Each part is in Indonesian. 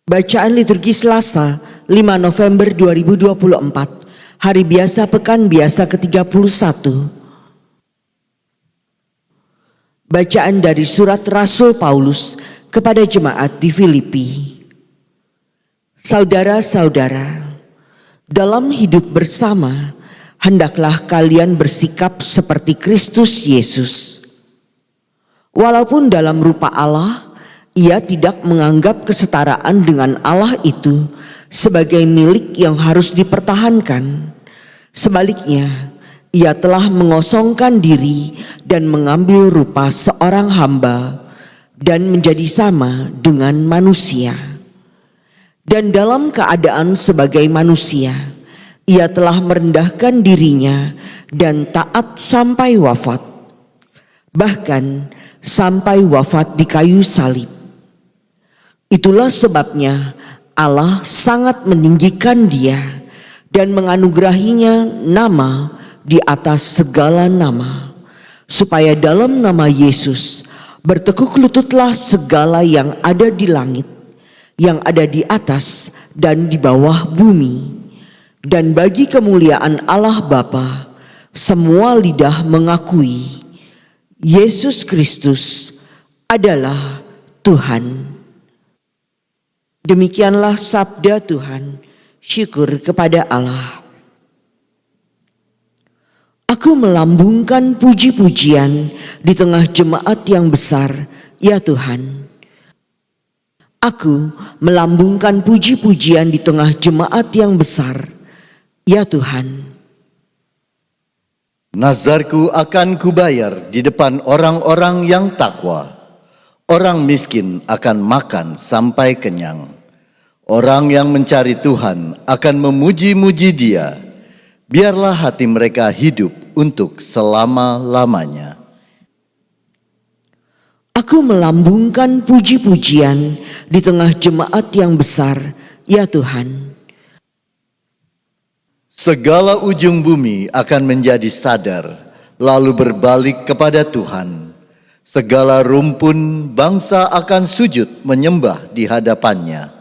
Bacaan liturgi Selasa 5 November 2024, Hari Biasa Pekan Biasa ke-31. Bacaan dari surat Rasul Paulus kepada jemaat di Filipi. Saudara-saudara, dalam hidup bersama, hendaklah kalian bersikap seperti Kristus Yesus. Walaupun dalam rupa Allah, Ia tidak menganggap kesetaraan dengan Allah itu sebagai milik yang harus dipertahankan. Sebaliknya, Ia telah mengosongkan diri dan mengambil rupa seorang hamba dan menjadi sama dengan manusia. Dan dalam keadaan sebagai manusia, Ia telah merendahkan dirinya dan taat sampai wafat. Bahkan sampai wafat di kayu salib. Itulah sebabnya Allah sangat meninggikan Dia dan menganugerahinya nama di atas segala nama, supaya dalam nama Yesus bertekuk lututlah segala yang ada di langit, yang ada di atas dan di bawah bumi. Dan bagi kemuliaan Allah Bapa, semua lidah mengakui Yesus Kristus adalah Tuhan. Demikianlah sabda Tuhan. Syukur kepada Allah. Aku melambungkan puji-pujian di tengah jemaat yang besar, ya Tuhan. Aku melambungkan puji-pujian di tengah jemaat yang besar, ya Tuhan. Nazarku akan kubayar di depan orang-orang yang takwa. Orang miskin akan makan sampai kenyang. Orang yang mencari Tuhan akan memuji-muji Dia. Biarlah hati mereka hidup untuk selama-lamanya. Aku melambungkan puji-pujian di tengah jemaat yang besar, ya Tuhan. Segala ujung bumi akan menjadi sadar, lalu berbalik kepada Tuhan. Segala rumpun bangsa akan sujud menyembah di hadapannya.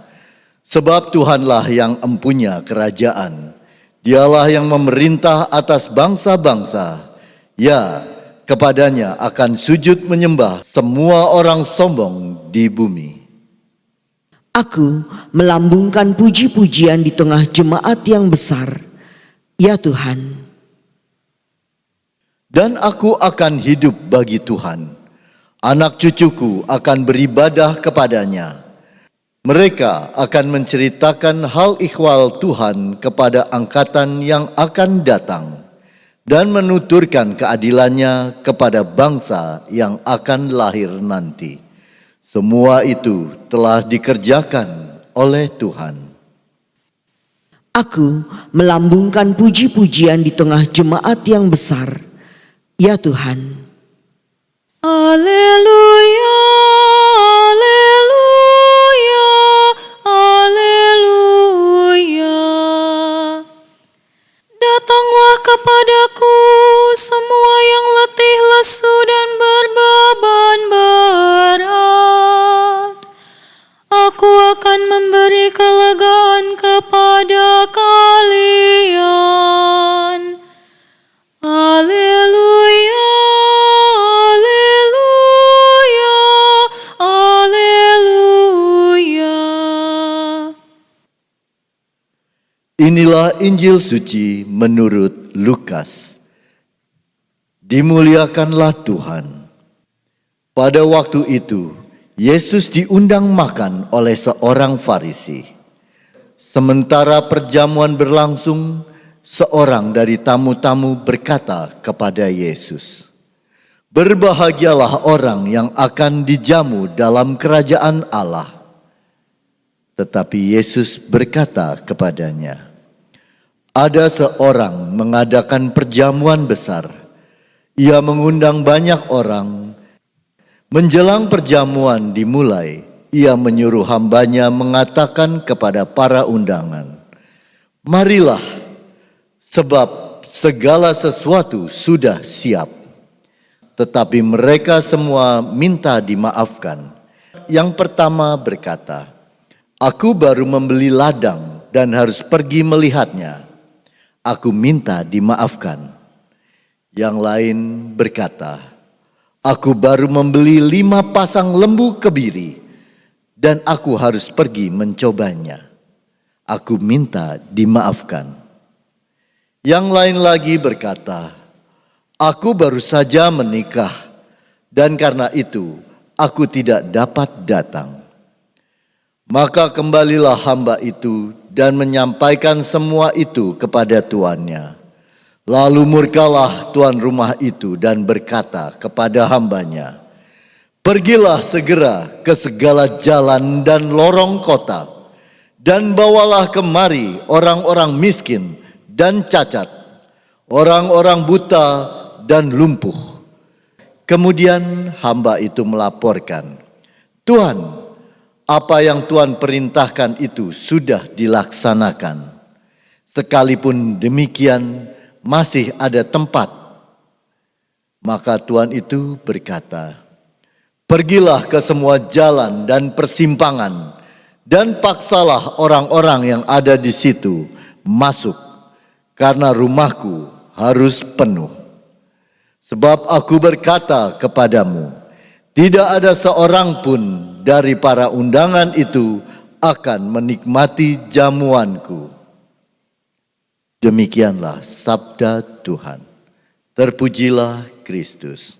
Sebab Tuhanlah yang empunya kerajaan. Dialah yang memerintah atas bangsa-bangsa. Ya, kepadanya akan sujud menyembah semua orang sombong di bumi. Aku melambungkan puji-pujian di tengah jemaat yang besar, ya Tuhan. Dan aku akan hidup bagi Tuhan. Anak cucuku akan beribadah kepadanya. Mereka akan menceritakan hal ikhwal Tuhan kepada angkatan yang akan datang dan menuturkan keadilannya kepada bangsa yang akan lahir nanti. Semua itu telah dikerjakan oleh Tuhan. Aku melambungkan puji-pujian di tengah jemaat yang besar, ya Tuhan. Haleluya, haleluya, haleluya. Datanglah kepadaku semua yang letih, lesu dan berbeban berat. Aku akan memberi kelegaan kepada kalian. Haleluya. Inilah Injil suci menurut Lukas. Dimuliakanlah Tuhan. Pada waktu itu, Yesus diundang makan oleh seorang Farisi. Sementara perjamuan berlangsung, seorang dari tamu-tamu berkata kepada Yesus, "Berbahagialah orang yang akan dijamu dalam kerajaan Allah." Tetapi Yesus berkata kepadanya, "Ada seorang mengadakan perjamuan besar. Ia mengundang banyak orang. Menjelang perjamuan dimulai, ia menyuruh hambanya mengatakan kepada para undangan, 'Marilah, sebab segala sesuatu sudah siap.' Tetapi mereka semua minta dimaafkan. Yang pertama berkata, Aku baru membeli ladang dan harus pergi melihatnya. Aku minta dimaafkan." Yang lain berkata, "Aku baru membeli 5 pasang lembu kebiri dan aku harus pergi mencobanya. Aku minta dimaafkan." Yang lain lagi berkata, "Aku baru saja menikah dan karena itu aku tidak dapat datang." Maka kembalilah hamba itu dan menyampaikan semua itu kepada tuannya. Lalu murkalah tuan rumah itu dan berkata kepada hambanya, "Pergilah segera ke segala jalan dan lorong kota, dan bawalah kemari orang-orang miskin dan cacat, orang-orang buta dan lumpuh." Kemudian hamba itu melaporkan, "Tuan, apa yang Tuhan perintahkan itu sudah dilaksanakan. Sekalipun demikian, masih ada tempat." Maka Tuan itu berkata, "Pergilah ke semua jalan dan persimpangan, dan paksalah orang-orang yang ada di situ masuk, karena rumahku harus penuh. Sebab aku berkata kepadamu, tidak ada seorang pun dari para undangan itu akan menikmati jamuanku." Demikianlah sabda Tuhan. Terpujilah Kristus.